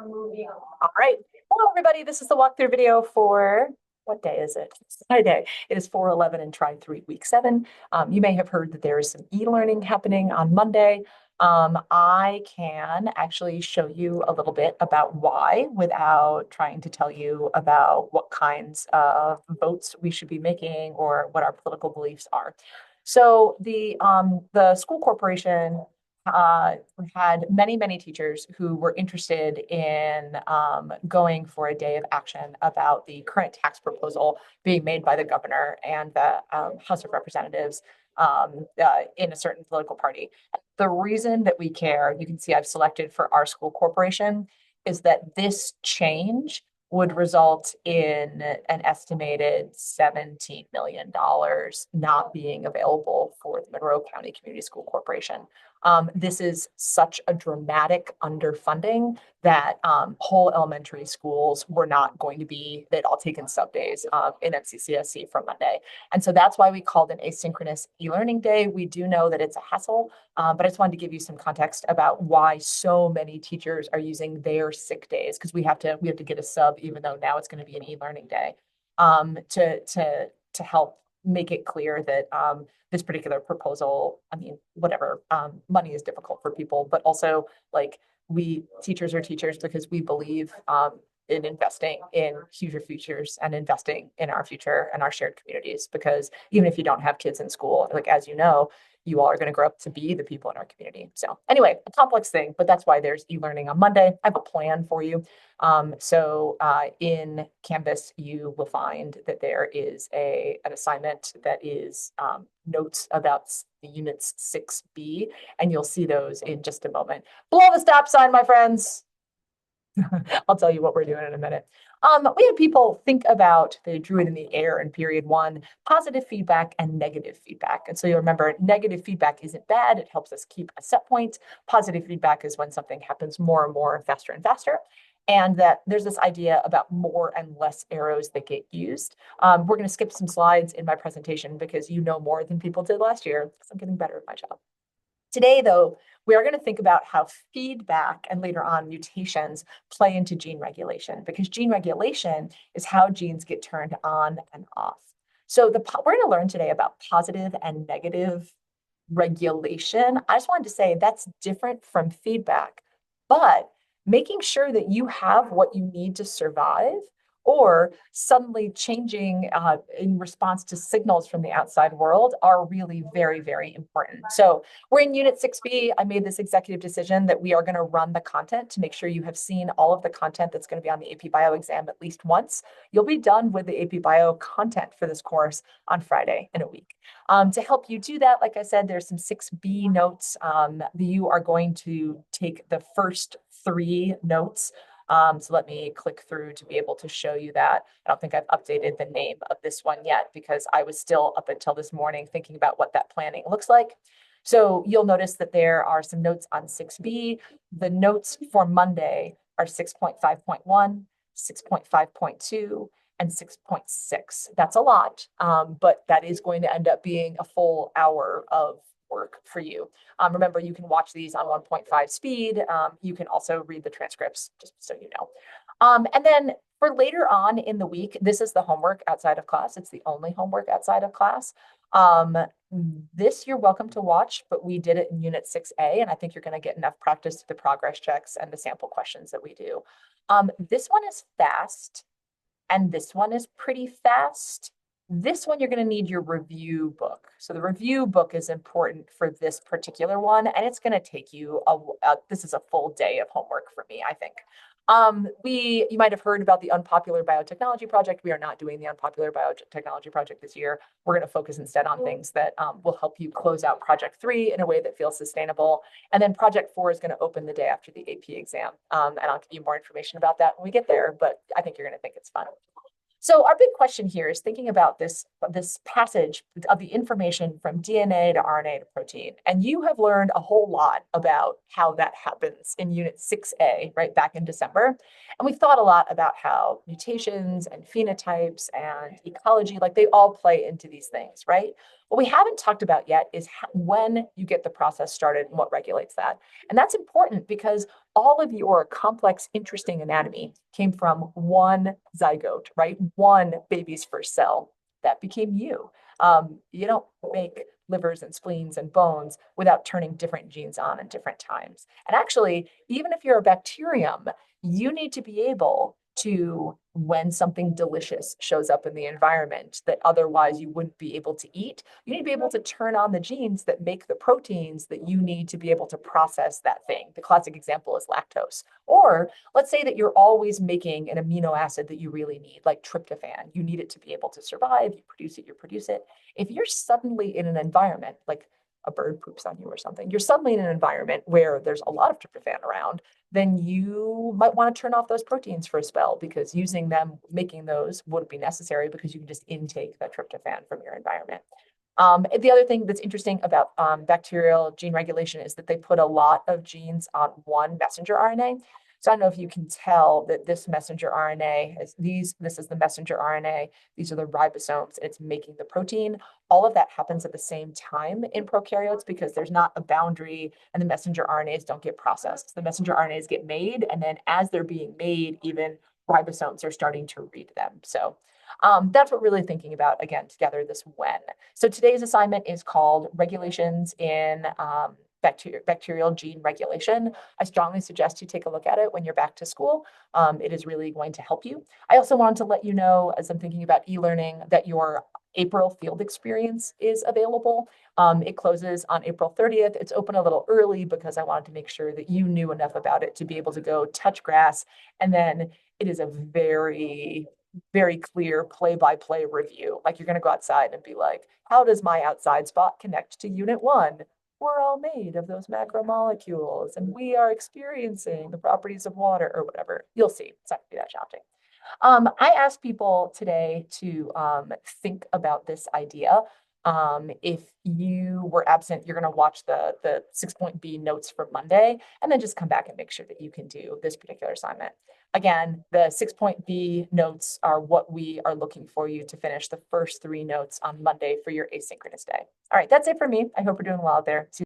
All right. Hello, everybody. This is the walkthrough video for what day is it? It's Friday. It is 4/11 and try 3 week 7. You may have heard that there is some e-learning happening on Monday. I can actually show you a little bit about why without trying to tell you about what kinds of votes we should be making or what our political beliefs are. So the school corporation had many teachers who were interested in going for a day of action about the current tax proposal being made by the governor and the House of Representatives in a certain political party. The reason that we care, you can see I've selected for our school corporation, is that this change would result in an estimated $17 million not being available for the Monroe County Community School Corporation. This is such a dramatic underfunding that whole elementary schools were not going to be, they'd all taken sub days in NCCSC from Monday. And so that's why we called an asynchronous e-learning day. We do know that it's a hassle, but I just wanted to give you some context about why so many teachers are using their sick days, because we have to get a sub, even though now it's going to be an e-learning day, to help make it clear that this particular proposal, I mean, whatever, money is difficult for people, but also like we teachers are teachers because we believe in investing in future futures and investing in our future and our shared communities. Because even if you don't have kids in school, like as you know, you all are going to grow up to be the people in our community. So anyway, a complex thing, but that's why there's e-learning on Monday. I have a plan for you. In Canvas, you will find that there is an assignment that is notes about the units 6B, and you'll see those in just a moment. Below the stop sign, my friends. I'll tell you what we're doing in a minute. We had people think about, they drew it in the air in period 1, positive feedback and negative feedback. And so you'll remember negative feedback isn't bad. It helps us keep a set point. Positive feedback is when something happens more and more faster and faster. And that there's this idea about more and less arrows that get used. We're going to skip some slides in my presentation because you know more than people did last year because I'm getting better at my job. Today, though, we are going to think about how feedback and later on mutations play into gene regulation, because gene regulation is how genes get turned on and off. So we're going to learn today about positive and negative regulation. I just wanted to say that's different from feedback, but making sure that you have what you need to survive or suddenly changing in response to signals from the outside world are really very important. So we're in Unit 6B. I made this executive decision that we are going to run the content to make sure you have seen all of the content that's going to be on the APBio exam at least once. You'll be done with the APBio content for this course on Friday in a week. To help you do that, like I said, there's some 6B notes. You are going to take the first 3 notes. So let me click through to be able to show you that. I don't think I've updated the name of this one yet because I was still up until this morning thinking about what that planning looks like. So you'll notice that there are some notes on 6B. The notes for Monday are 6.5.1, 6.5.2, and 6.6. That's a lot, but that is going to end up being a full hour of work for you. Remember, you can watch these on 1.5 speed. You can also read the transcripts, just so you know. And then for later on in the week, this is the homework outside of class. It's the only homework outside of class. This you're welcome to watch, but we did it in Unit 6A, and I think you're going to get enough practice to the progress checks and the sample questions that we do. This one is fast, and this one is pretty fast. This one, you're going to need your review book. So the review book is important for this particular one, and it's going to take you, this is a full day of homework for me, I think. You might have heard about the Unpopular Biotechnology Project. We are not doing the Unpopular Biotechnology Project this year. We're going to focus instead on things that will help you close out Project 3 in a way that feels sustainable. And then Project 4 is going to open the day after the AP exam. And I'll give you more information about that when we get there, but I think you're going to think it's fun. So our big question here is thinking about this passage of the information from DNA to RNA to protein. And you have learned a whole lot about how that happens in Unit 6A, right, back in December. And we've thought a lot about how mutations and phenotypes and ecology, like they all play into these things, right? What we haven't talked about yet is when you get the process started and what regulates that. And that's important because all of your complex, interesting anatomy came from one zygote, right? One baby's first cell that became you. You don't make livers and spleens and bones without turning different genes on at different times. And actually, even if you're a bacterium, you need to be able to, when something delicious shows up in the environment that otherwise you wouldn't be able to eat, you need to be able to turn on the genes that make the proteins that you need to be able to process that thing. The classic example is lactose. Or let's say that you're always making an amino acid that you really need, like tryptophan. You need it to be able to survive. You produce it, you produce it. If you're suddenly in an environment like a bird poops on you or something, you're suddenly in an environment where there's a lot of tryptophan around, then you might want to turn off those proteins for a spell because using them, making those wouldn't be necessary because you can just intake that tryptophan from your environment. The other thing that's interesting about bacterial gene regulation is that they put a lot of genes on one messenger RNA. So I don't know if you can tell that this messenger RNA is this is the messenger RNA, these are the ribosomes, and it's making the protein. All of that happens at the same time in prokaryotes because there's not a boundary and the messenger RNAs don't get processed. The messenger RNAs get made, and then as they're being made, even ribosomes are starting to read them. So that's what we're really thinking about, again, together this when. So today's assignment is called Regulations in Bacterial Gene Regulation. I strongly suggest you take a look at it when you're back to school. It is really going to help you. I also wanted to let you know, as I'm thinking about e-learning, that your April field experience is available. It closes on April 30th. It's open a little early because I wanted to make sure that you knew enough about it to be able to go touch grass. And then it is a very clear play-by-play review. Like you're going to go outside and be like, how does my outside spot connect to unit one? We're all made of those macromolecules and we are experiencing the properties of water or whatever. You'll see. It's not going to be that challenging. I asked people today to think about this idea. If you were absent, you're going to watch the 6-point-B notes from Monday and then just come back and make sure that you can do this particular assignment. Again, the 6-point-B notes are what we are looking for you to finish the first 3 notes on Monday for your asynchronous day. All right, that's it for me. I hope you're doing well out there. See